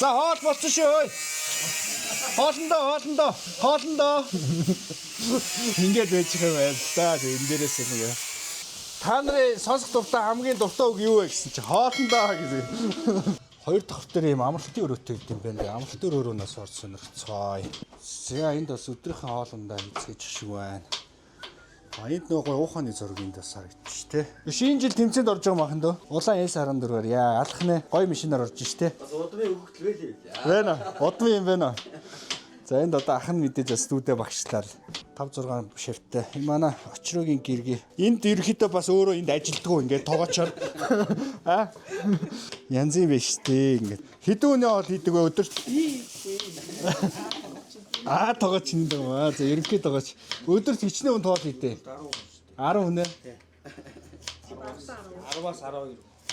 За хоол болсон шүү. Хоолндоо. Ингээд байж байгаа байл та энэ дээрээс нэг. Та нарын сонсох дуртай хамгийн дуртай үг юу вэ гэсэн чи хоолндоо гэсэн. Хоёр дахь дээр юм амралтын өрөөтэй гэдэг юм байна. Амралтын өрөөнөөс орж сонирхцгаая. За энд бас өдрийнхөө хоолндоо хийцгээж шиг байна. Энд нөгөө ууханы зураг энд бас харагдчих тий. Шинэ жил тэмцээнд орж байгаа махан дөө. Улаан S14-аар яа алах нэ гоё машинаар орж ш тий. Бас удмын өгөхтөл байлээ. Байна. Удмын юм байна. За энд одоо ах нь мэдээж бас студид багшлаар 5 6 шивтээ. Энэ манай очроогийн гэрги. Энд ерөөхдөө бас өөрөө энд ажилддаг ингээд тоогоочоор. Аа. Янз юм биш тий ингээд. Хэдэн өнөө хоол хийдэг вэ өдөрт? Тоогооч юм даа. За ерөнхийдөө тоогооч. Өдөрт хичнээн тоол хийдэ. 10 өнөө.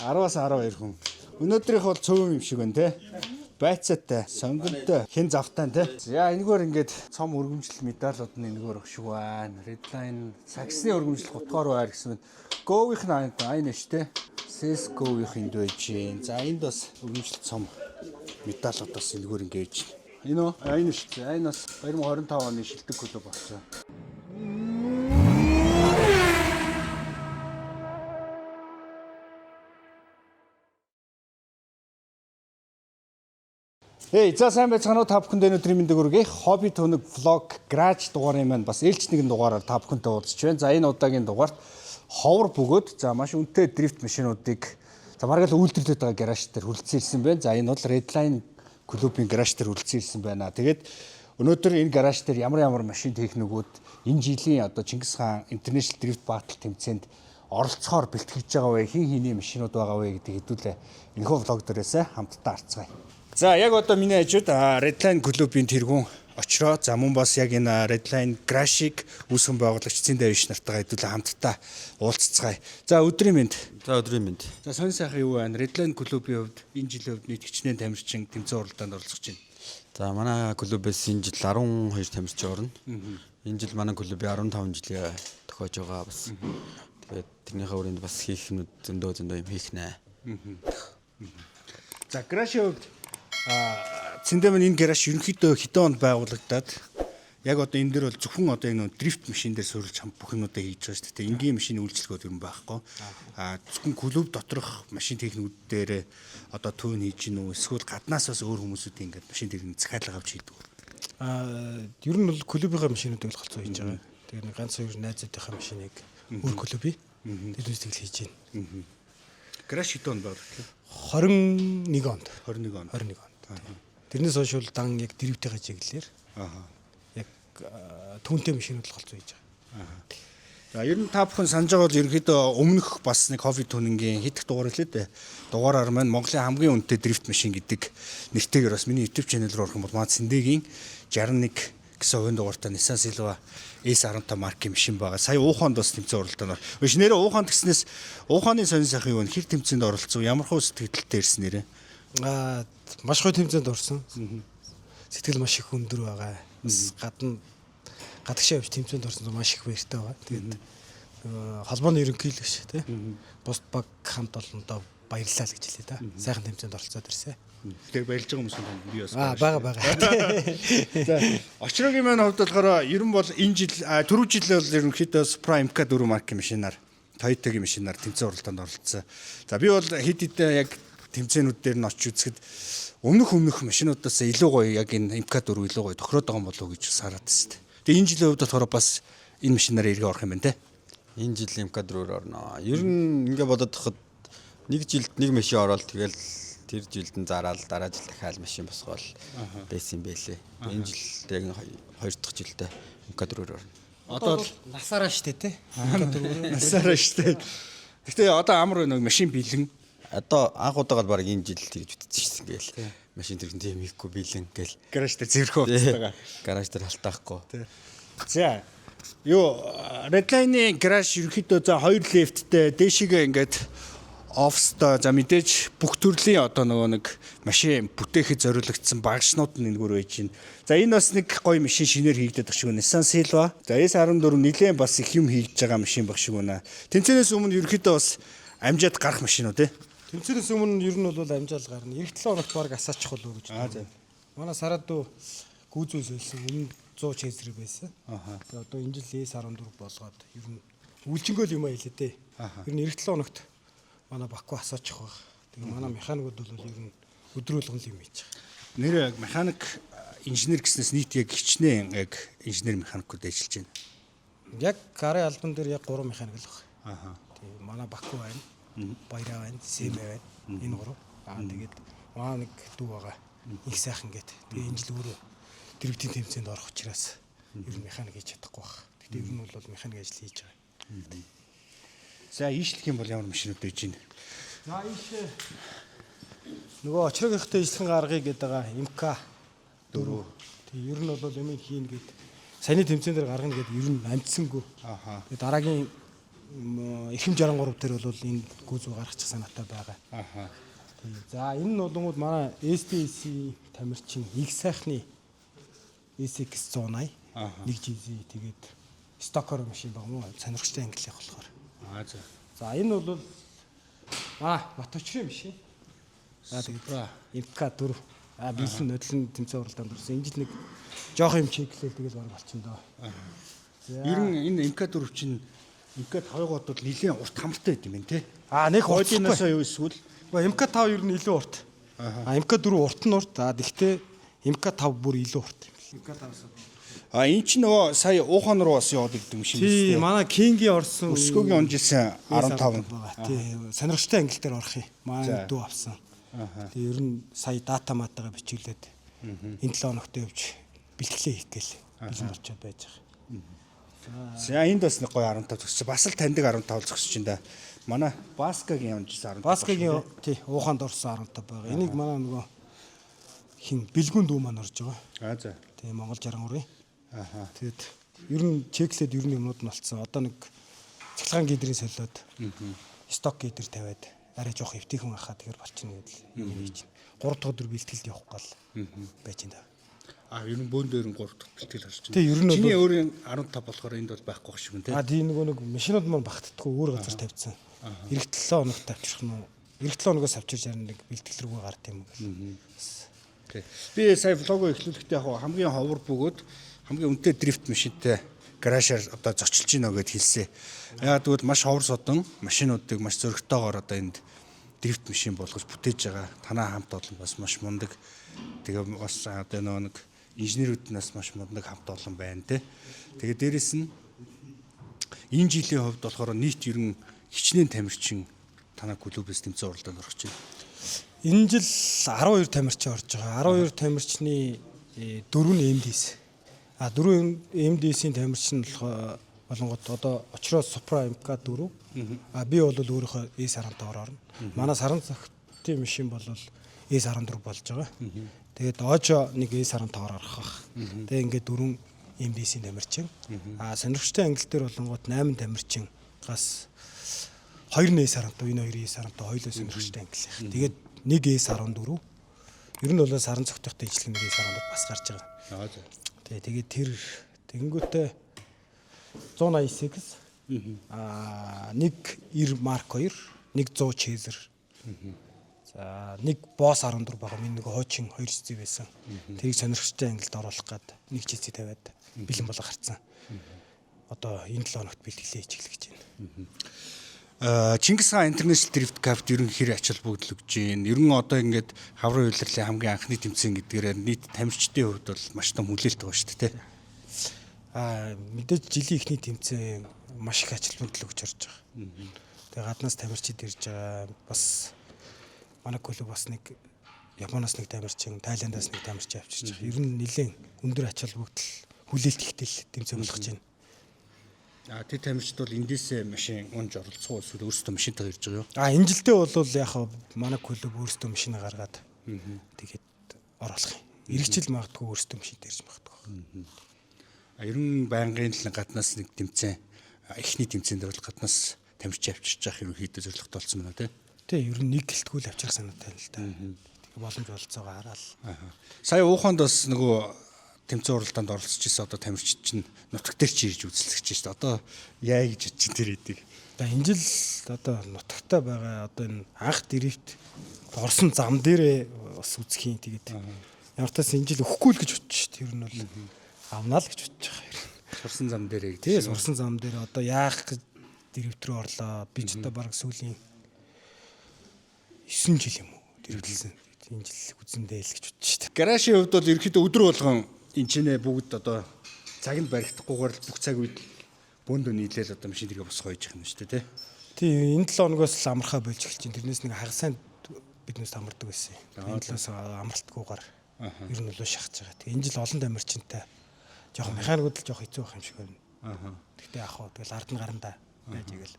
10-аас 12 хүн. Өнөөдрийнх бол цөөн юм шиг байна те. Байцаатай, сонгонтой, хэн завтай те. За энэгээр ингээд цом өргөмжлөл медалууд нь энэгээр өгшиг байна. Redline саксны өргөмжлөл 3 дугаар байр гэсэн мэт. Go-ийнх нь айн ш те. CS:GO-ийнх энд байж гин. За энд бас өргөмжлөл цом медалууд бас энэгээр ингээд байж гин. Энэ үү? Энэ шүү дээ. Энэ бас 2025 оны шилдэг клуб болсон. За сайн байцгаана уу та бүхэнд өнөөдрийн мэндийг хүргэе. Хобби төнөг влог гараж дугаарын маань бас ээлж нэгэн дугаараар та бүхэнтэй уулзч байна. За энэ удаагийн дугаарт ховор бөгөөд за маш үнэтэй дрифт машинуудыг за бараг л үйлдвэрлэдэг байгаа гараж дээр хүлцэн ирсэн байна. За энэ бол Redline клубын гараж дээр хүлцэн ирсэн байна. Тэгээд өнөөдөр энэ гараж дээр ямар машин техникүүд энэ жилийн одоо Чингис хаан International Drift Battle тэмцээнд оролцохоор бэлтгэж байгаа вэ? Хин хиний машинууд байгаа вэ гэдэг хэдүүлээ энэхүү влог дээрээс хамтдаа харцгаая. За яг одоо миний хажууд Redline клубын тэргүүн очроо. За мөн бас яг энэ Redline Crash-ыг үүсгэн байгуулагч Цэндэ Авиш нартайгаа хэдүүлээ хамтдаа уулзцгаая. За өдрийн мэнд. За сонь сайхан юу байна? Redline клубын хувьд энэ жилийн хувьд нийт хичнээн тамирчин тэмцээн уралдаанд оролцож байна. За манай клубээс энэ жил 12 тамирчин орно. Энэ жил манай клубын 15 жилийн тохиож байгаа бас. Тэгээд тэрнийхээ өрөөнд бас хийх юмуд зөндөө юм хийх нэ. За Crash-ийн хувьд Цэндэ маань энэ гараж ерөнхийдөө хэдэн онд байгуулагдаад яг одоо энэ дэр бол зөвхөн одоо энэ дрифт машин дээр суурилж бүх юмудаа хийж байгаа шүү дээ. Энгийн машины үйлчлэгүүд юм байхгүй. Зөвхөн клуб доторх машин техникүүдээр одоо түүн хийж гинүү эсвэл гаднаас бас өөр хүмүүсүүд ингээд машин техник захиалга авч хийдэг. Ер нь бол клубийнхаа машинуудыг л голцоо хийж байгаа. Тэгээд нэг ганц хоёр найзуудынхаа машиныг өөр клубын тэднээс тэгэл хийж байна. Гараж хэдэн онд байгуулагдав? 21 онд. 21 онд. Тэрнээс хойш бол дан яг дрифтийн чиглэлээр яг түүнтэй машинууд л голцоо хийж байгаа. За ер нь та бүхэн санаж байгаа бол ерөнхийдөө өмнөх бас нэг хобби түнингийн хитэх дугаар хэлээ дээ. Дугаараар маань Монголын хамгийн үнэтэй дрифт машин гэдэг нэртэйгээр бас миний YouTube channel руу орох юм бол маа Цэндэгийн 61 гэсэн хувийн дугаартай Nissan Silva S15 маркийн машин байгаа. Сая ууханд бас тэмцээн оролдоод. Өш нэрээ ууханд гэснээс ууханы сонин сайхан юу вэ? Хэр тэмцээнд оролцов? Ямар хөө сэтгэлдэлтэй ирсэн нэрээ? Маш гоё тэмцээнд орсон. Сэтгэл маш их өндөр байгаа. Бас гадагшаа явж тэмцээнд орсон маш их баяртай байгаа. Тэгээд холбооны ерөнхийлөгч тий. Бус баг хамт олондоо баярлалаа л гэж хэлээ да. Сайхан тэмцээнд оролцоод ирсэн. Тэгэхээр баярлж байгаа хүмүүс нь би бас байгаа. За очроогийн маань хувьд болохоор ер нь бол энэ жил түрүү жил бол ерөнхийдөө Supra MK4 маркийн машинаар Toyota-гийн машинаар тэмцээн уралдаанд оролцсон. За би бол хэд хэдэн яг тэмцээнүүд дээр нь очиж үзэхэд өмнөх машинуудаас илүү гоё яг энэ MK4 илүү гоё тохироод байгаа юм болов уу гэж сараад байна. Тэгээ энэ жилийн хувьд болохоор бас энэ машинаар эргээ орох юм байна те. Энэ жил MK4-оор орно. Ер нь ингээ бодоод тахад нэг жилд нэг машин ороод тэгэл тэр жилд нь зараал дараа жил дахиад машин босгоол байсан юм байлээ. Энэ жил яг хоёр дахь жилдээ MK4-оор орно. Одоо насаараа штэ те. Насаараа штэ. Гэхдээ одоо амар нэг машин бэлэн. Одоо анх удаага баг энэ жил тэгж үтчихсэн гээл. Машин тэрхэн тийм хийхгүй бэлэн гээл. Гараж дээр зэвэрхүү болцоогоо. Гараж дээр халтаахгүй. За. Redline-ийн гараж ерөнхийдөө за 2 лифттэй дээшигээ ингээд офстой за мэдээж бүх төрлийн одоо нөгөө нэг машин бүтээхэд зориулагдсан багшнууд нь энэгээр байж байна. За энэ бас нэг гоё машин шинээр хийгдээд байгаа шиг байна. Nissan Silva. За S14 нэлээд бас их юм хийж байгаа машин баг шиг байна. Тэнцэнээс өмнө ерөнхийдөө бас амжаад гарах машинууд Тэмцэнээс өмнө ер нь бол амжаал гарна. Эх 7 хоногт баг асаачих болов гэж. За. Манай Сарадуу гүүзүүс хэлсэн өмнө 100 чэзэр байсан. Тэгээ одоо энэ жил S14 болгоод ер нь үлжингөл юм аа хэлээ дээ. Ер нь эх 7 хоногт манай Баку асаачих баг. Тэгээ манай механикуд бол ер нь өдрөөлгөн л юм хийж байгаа. Нэр механик инженер гэснээс нийт яг хичнээн яг инженер механикуд ажиллаж байна. Яг гарын албан дээр яг 3 механик л Аа. байна. Тэгээ манай Баку байна. Баяраа байна, Сэмэ байна. Энэ 3. Тэгээд маа нэг дүү байгаа. Их сайхан гээд. Тэгээ энэ жил өөрөө дэрвтийн тэмцээнд орох учраас ер нь механик хийж чадахгүй баг. Тэгтээ ер нь бол механик ажил хийж байгаа. За ийшлэх юм бол ямар машинууд байж байна? За ийш нөгөө очрогийнхтэй ижлэхэн гаргыг гээд байгаа МК 4. Тэгээ ер нь бол юм хийн гээд саяны тэмцээн дээр гаргана гээд ер нь амжсангүй. Тэгээ дараагийн эрхэм 63 дээр бол энэ гүзүү гаргачих санаатай байгаа. За энэ нь болонгууд манай STC тамирчин их сайхны SX 180 нэг GZ тэгээд Stocker машин баг мó сонирхолтой англи болохоор. За. За энэ бол Баточрын машин. За тэгээд МК4 бэлэн нодлон тэмцээн уралдаанд орсон. Энэ жил нэг жоох юм чеклэл тэгэл баг болчихно доо. Ер нь энэ МК4 чинь МК5-ыг бодвол нэлээд урт хамттай байт юм байна те. Нэг Хойдинасаа юу эсвэл МК5 ер нь илүү урт. МК4 урт нь урт. Гэхдээ МК5 бүр илүү урт. МК5-аас. Энэ чинь нөгөө сая уухан руу бас яваад ирдэг юм шиг байна. Тий, манай Кингийн орсон Өсгөөгийн онжилсан 15. Тий, сонирхолтой англи дээр орох юм. Манай дүү авсан. Тэгээ ер нь сая дата матагаа бичүүлээд энэ 7 хоногт явж бэлтгэлээ хийх гээл бэлэн болчиход байж байгаа. За энд бас нэг гоё 15 зогсчих. Бас л таньдаг 15 зогсож байна да. Манай Баскагийн онжилсан 15. Баскагийн тий ууханд орсон 15 байгаа. Энийг манай нөгөө хин бэлгүүн дүү маань орж байгаа. За. Тэгээ Монгол 63-ын. Тэгээд ер нь чеклээд ер нь юмнууд нь болцсон. Одоо нэг цахилгаан гидрийн солиод сток гидр тавиад арай жоох эвтийхэн ахаа тэгэр болчихно гэдэл юм хийж байна. 3 дахь өдөр бэлтгэлд явах гал байж энэ. Ер нь бөөн дээр нь 3 дахь бэлтгэл харж байна. Тий, ер нь бол чиний өөрийн 15 болохоор энд бол байхгүй шиг юм те. Тийм нөгөө нэг машинууд маань багтдаггүй өөр газар тавьчихсан. Ирэх 7 хоногт авчрах нь уу? Ирэх 7 хоногоос авчирч харин нэг бэлтгэл рүүгээ гарт юм гэл. Би сая влогоо эхлүүлэхдээ яг хамгийн ховор бөгөөд хамгийн үнэтэй дрифт машинтай гаражаар одоо зочилж гинэ гэд хэлсэн. Яг тэгвэл маш ховор содон машинуудыг маш зөрөгтэйгээр одоо энд дрифт машин болгож бүтээж байгаа. Танаа хамт олон бас маш мундаг. Тэгээ бас одоо нэг инженерүүднээс маш мундаг хамт олон байна те. Тэгээ дээрэс нь энэ жилийн хувьд болохоор нийт ер нь хичнээн тамирчин танаа клубээс тэмцээн уралдаанд орох чинь. Энэ жил 12 тамирчин орж байгаа. 12 тамирчны 4 нь MDS. 4 MDS-ийн тамирчин болонгод одоо очроо Supra MK4. Би бол өөрийнхөө S15-оор орно. Манай саран цагтын машин бол S14 болж байгаа. Тэгээд Ожо нэг S15-оор орох байх. Тэгээд ингээд 4 MDS-ийн тамирчин. Сонирхолтой англи дээр болонгод 8 тамирчин гас 2 нь S15, энэ 2 S15 хоёулаа сонирхолтой англи. Тэгээд нэг S14. Ер нь бол саран цогтойтой ижлэг нэг S14 бас гарч байгаа. Тэгээд тэр тэгэнгүүтээ 189 нэг 90 Mark 2, нэг 100 Chaser. За нэг Boss 14 байгаа. Миний нэг хоочин 2 цэцэг байсан. Тэрийг сонирхолтой ангилд оруулах гээд нэг цэцэг тавиад бэлэн болоо гарцсан. Одоо энэ 7 хоногт бэлтгэлээ хийчихлээ гэж байна. Чингис хаан International Drift Cup ер нь хэр ач холбогдол өгч байна. Ер нь одоо ингээд хаврын улирлын хамгийн анхны тэмцээн гэдгээр нийт тамирчдын хувьд бол маш том хүлээлт байгаа шүү дээ. Мэдээж жилийн ихний тэмцээн маш их ач холбогдол өгч орж байгаа. Тэгээ гаднаас тамирчид ирж байгаа. Бас манай клуб бас нэг Японоос нэг тамирчин, Тайландаас нэг тамирчин авчирч байгаа. Ер нь нэлээд өндөр ач холбогдол хүлээлт ихтэй тэмцээн болгож байна. Тэр тамирчид бол эндээс машин унж оролцох эсвэл өөрсдөө машинтай ирж байгаа юу? Энэ жилдээ бол яг манай клуб өөрсдөө машин гаргаад тэгээд оруулах юм. Иргэжил магадгүй өөрсдөө машинтай ирж магадгүй. Ер нь байнгын л гаднаас нэг тэмцээн, эхний тэмцээнд бол гаднаас тамирчин авчирч явах ерөнхийдөө зорилготой болсон байна тий. Тий, ер нь нэг гэлтгүүл авчрах санаатай л да. Тэгээ боломж олцоогоо хараал. Сая ууханд бас нөгөө тэмцээн уралдаанд оролцож ирсэн одоо тамирчид чинь нутаг дээр ч ирж үзэлцэж шүү дээ. Одоо яа гэж бодож чинь тэр эдийг. За энэ жил одоо нутагтаа байгаа одоо энэ анх дрифт орсон зам дээрээ бас үзэх юм тэгээд ямар тас энэ жил өгөхгүй л гэж бодчих шүү дээ. Ер нь бол авнаа л гэж бодож байгаа. Сурсан зам дээрээ гэдэг. Тэгээ сурсан зам дээр одоо яах гэж дрифт рүү орлоо. Би ч одоо баг сүүлийн 9 жил юм уу дрифтлсэн. Энэ жил үзэндээ л гэж бодчих шүү дээ. Гаражийн хувьд бол ерөөхдөө өдөр болгон энэ чинээ бүгд одоо цагт баригдахгүйгээр бүх цаг үед бөөндөө нийлээл одоо машин тэргээ босгоо хийж явах юм шүү дээ, тий. Энэ 7 хоногоос л амархаа болж эхэлж байна. Тэрнээс нэг хагасанд биднээс амардаг байсан. Энэ талаас амралтгүйгээр ер нь л шахаж байгаа. Тэгээ энэ жил олон тамирчинтай жоохон механикууд л жоохон хэцүү байх юм шиг байна. Гэхдээ яах вэ? Тэгэл ард нь гарандаа байж игээл.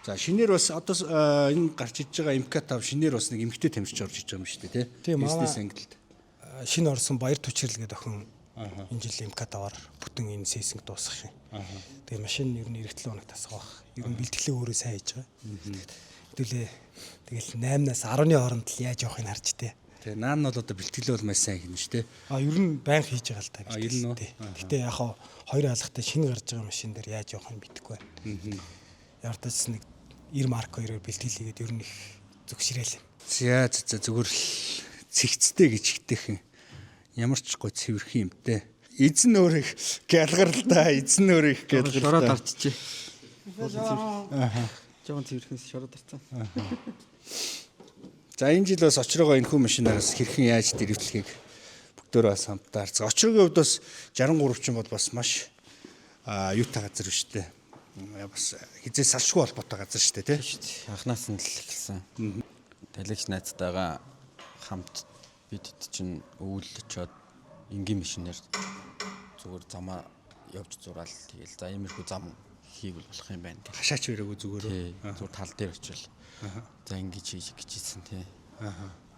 За шинээр бас одоо энэ гарч иж байгаа МК5 шинээр бас нэг эмгтэй тамирч орж иж байгаа юм шүү дээ, тий. Бизнес ангилд. Шинэ орсон Баяр Түчрэл гэдэг охин энэ жил МК5-аар бүтэн энэ сессинг дуусгах юм. Тэгээ машин ер нь 7 хоног тасгах. Ер нь бэлтгэлээ өөрөө сайн хийж байгаа. Хэдүүлээ тэгэл 8-аас 10-ны хооронд л яаж явахыг харж тээ. Тэгээ наан нь бол одоо бэлтгэлээ бол маш сайн хийнэ шүү дээ. Ер нь байнга хийж байгаа л та ер нь үү? Гэтэ яг хаа хоёр хаалгатай шинэ гарч байгаа машин дээр яаж явах юм бидэхгүй. Ямар тас нэг 90 марк хоёроор бэлтгэлээгээд ер нь их зүгшрээл юм. За зүгээр л цэгцтэй гэж ихтэйхэн ямар ч гой цэвэрхэн юмтэй. Эзэн өөр их гэлгаралтай, эзэн өөр их гэлгаралтай. Шороод арчжээ. Жоон цэвэрхэнс шороод арцсан. За энэ жил бас очрогоо энэхүү машинаараас хэрхэн яаж дрифтлэхийг бүгдөө бас хамтдаа харцгаа. Очрогийн хувьд бас 63 ч юм бол бас маш юутай газар биш үү? Бас хизээ салшгүй холбоотой газар шүү дээ, тий. Анхнаас нь л эхэлсэн. Талигч найзтайгаа хамт бид чинь өвлөчөөд энгийн машинаар зүгээр замаа явж зураал тэгэл за иймэрхүү зам хийгэл болох юм байна. Хашаач өрөөгөө зүгээрөө. Зүгээр тал дээр очил. За ингэж хийжсэн тий.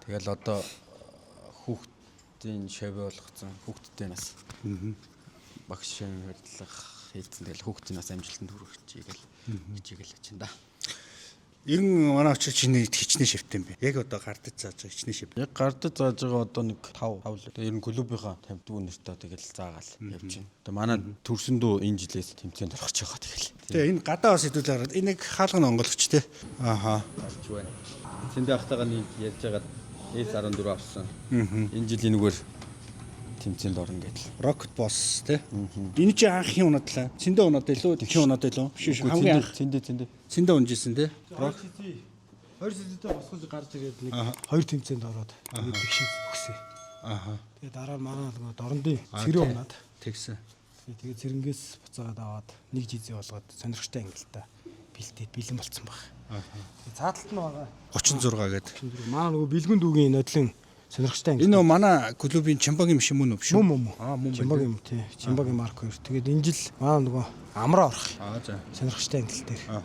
Тэгэл одоо хүүхдийн шавь болгоцсон. Хүүхдтэй нас. Багш шавь хөдлөх хийсэн. Тэгэл хүүхдийн нас амжилтанд хүрэх чигээл хичээгэл чинь да. Ер нь манай очир чиний хичнээн шивтэй юм бэ. Яг одоо гардаж зааж байгаа хичнээн шив. Яг гардаж зааж байгаа одоо нэг 5 л. Тэгээ ер нь клубийнхаа 50 нэртэй тэгэл заагаал явж байна. Тэгээ манай төрсөндөө энэ жилээс тэмцээнд орох гэж байгаа тэгэл. Тэгээ энэ гадаа бас хэдүүл хараад энэ нэг хаалганы онгологч те. Ааха. Гарч байна. Цэндээ ахтайгаа нэг ярьж байгаа S14 авсан. Энэ жил энэгээр тэмцээнд орно гэдэл. Rocket Boss те. Энэ чи анхын унадлаа. Цэндээ унаад илүү, тэнхин унаад илүү. Биш хамгийн анх цэндээ унжсэн те. 2 сэдвтэй босгож гарч ирээд нэг 2 тэмцээнд ороод тэгээд бишиг өгсөн. Тэгээд дараа нь манай нэг дорндын цэрэг унаад тэгсэн. Тэгээд цэрэнгээс буцаагаад аваад нэг жизээ болгоод сонирхолтой ангилтаа бэлдээд бэлэн болцсон баг. Цааталт нь байгаа 36 гэдэг. Манай нөгөө бэлгүн дүүгийн нодлын сонирхолтой ангилт. Энэ нөгөө манай клубын Чимбагийн машин мөн үү биш үү? Мөн. Чимбагийн тий. Чимбагийн марк 2. Тэгээд энэ жил манай нөгөө амраа орох. За. Сонирхолтой ангилт дээр.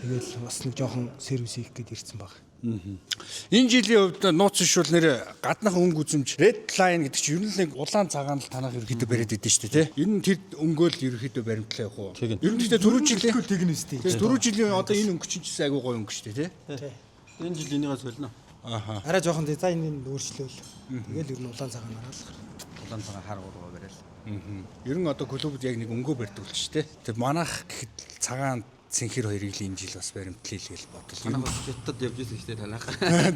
Тэгэл бас нэг жоохон сервис хийх гээд ирсэн баг. Энэ жилийн хувьд нууц шүүл нэр гаднах өнгө үзэмж Red Line гэдэг чинь ер нь нэг улаан цагаан л танах ерөөхдөө бариад идэв шүү дээ тий. Энэ тэр өнгөөл ерөөхдөө баримтлаа явах уу? Ер нь гэхдээ 4 жилийн тэгнэ үстэй. 4 жилийн одоо энэ өнгө чинь айгүй гоё өнгө шүү дээ тий. Энэ жил энийгээ солино. Арай жоохон дизайныг өөрчлөөл. Тэгэл ер нь улаан цагаанаар л гар. Улаан цагаан хар гурваа барайл. Ер нь одоо клубд яг нэг өнгөө барьдаг л шүү дээ. Тэг манайх гэхэд цагаан цэнхэр хоёрыг л энэ жил бас баримтлал гэж бодлоо. Манайх хятад явж ирсэн шүү дээ танах.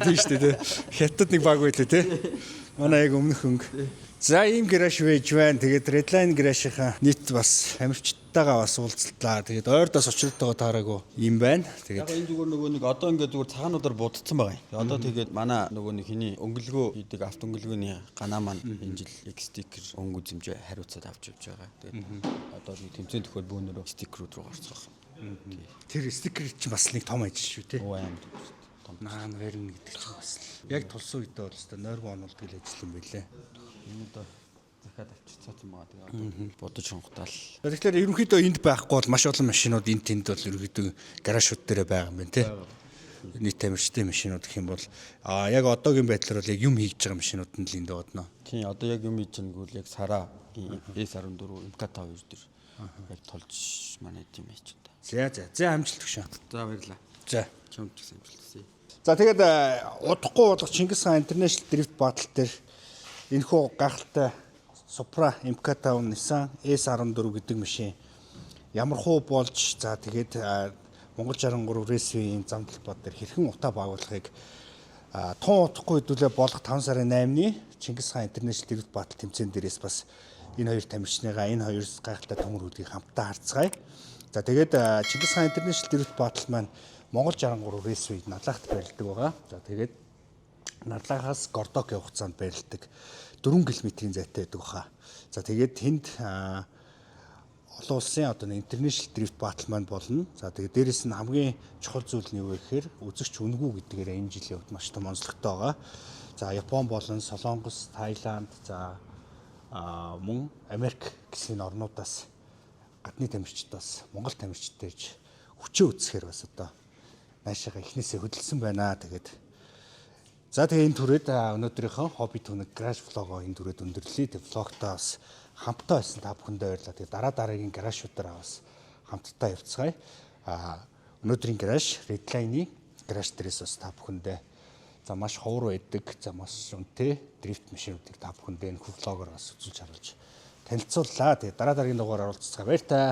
Тийм шүү дээ. Хятад нэг баг байлээ тий. Манай яг өмнөх өнгө. За ийм гараж байж байна. Тэгээд Redline гаражийнхаа нийт бас амирчтайгаа бас уулзлаа. Тэгээд ойрдоос очиртойгоо таараагүй юм байна. Яг Тэгээд энэ зүгээр нөгөө нэг одоо ингээд зүгээр цагаануудаар будцсан байгаа юм. Одоо тэгээд манай нөгөө нэг хиний өнгөлгөө хийдэг авто өнгөлгөөний ганаа маань энэ жил яг стикер өнгө үзэмжээ хариуцаад авч явж байгаа. Тэгээд одоо нэг тэмцээн төхөөл бөөнөрөө стикерүүд рүү гарцгаах. тэр стикер чинь бас нэг том ажил шүү тий. Оо аим. Наан верн гэдэг чинь бас яг тулсан үедээ бол өстой нойргоо онолдог л ажил юм байлээ. Энэ одоо захиад авчирцаад юм байгаа. Тэгээд бодож сонготаал. Тэгэхээр ерөнхийдөө энд байхгүй бол маш олон машинууд энд тэнд бол ерөнхийдөө гаражууд дээр байгаа юм байна тий. Нийт тамирчтай машинууд гэх юм бол яг одоогийн байдлаар бол яг юм хийж байгаа машинууд нь л энд одно. Тийм одоо яг юм хийж байгаагүй яг Сара S14 МК5 дээр яг толж манай тийм хийж байна. За амжилт өгшөө. За баярлаа. За. Чамд ч гэсэн амжилт хүсье. За тэгээд удахгүй болох Чингис хаан International Drift Battle дээр энэхүү гахалтай Supra MK5 Nissan S14 гэдэг машин ямар хуу болж за тэгээд Монгол 63 Raceway-ийн замдал бод дээр хэрхэн утаа байгуулахыг тун утахгүй хэдүүлээ болох 5 сарын 8-ны Чингис хаан International Дэргэд Баатал тэмцээн дээрээс бас энэ хоёр тамирчныгаа энэ хоёр гайхалтай төмөр үлгийг хамтдаа харцгаая. За тэгээд Чингис хаан International Дэргэд Баатал маань Монгол 63 Raceway-д Нарлагт байрладаг байгаа. За тэгээд Нарлагаас Гордок явах хугацаанд байрладаг 4 км-ийн зайтай байдаг баха. За тэгээд тэнд олон улсын одоо International Drift Battle маань болно. За тэгээд дээрэс нь хамгийн чухал зүйл нь юу вэ гэхээр үзэгч үнгүү гэдгээр энэ жилийн хувьд маш том онцлогтой байгаа. За Япон болон Солонгос, Таиланд, за мөн Америк гэсэн орнуудаас гадны тамирчдаас Монгол тамирчид ирж хүчээ үзэхээр бас одоо наашаага ихнээсээ хөдөлсөн байна. Тэгээд за тэгээ энэ түрээд өнөөдрийнхөө хобби түүнэг гараж влогоо энэ түрээд өндөрлөе. Тэг влогтоо бас хамтдаа байсан та бүхэндээ баярлалаа. Тэгээ дараагийн гаражуудаараа бас хамтдаа явцгаая. Өнөөдрийн гараж Redline-ийн гараж дээрээс бас та бүхэндээ за маш ховор байдаг, за маш үнэтэй дрифт машинуудыг та бүхэндээ энэ влогоор бас үзүүлж харуулж танилцууллаа. Тэгээ дараагийн дугаараар уулзцгаая. Баяр таа.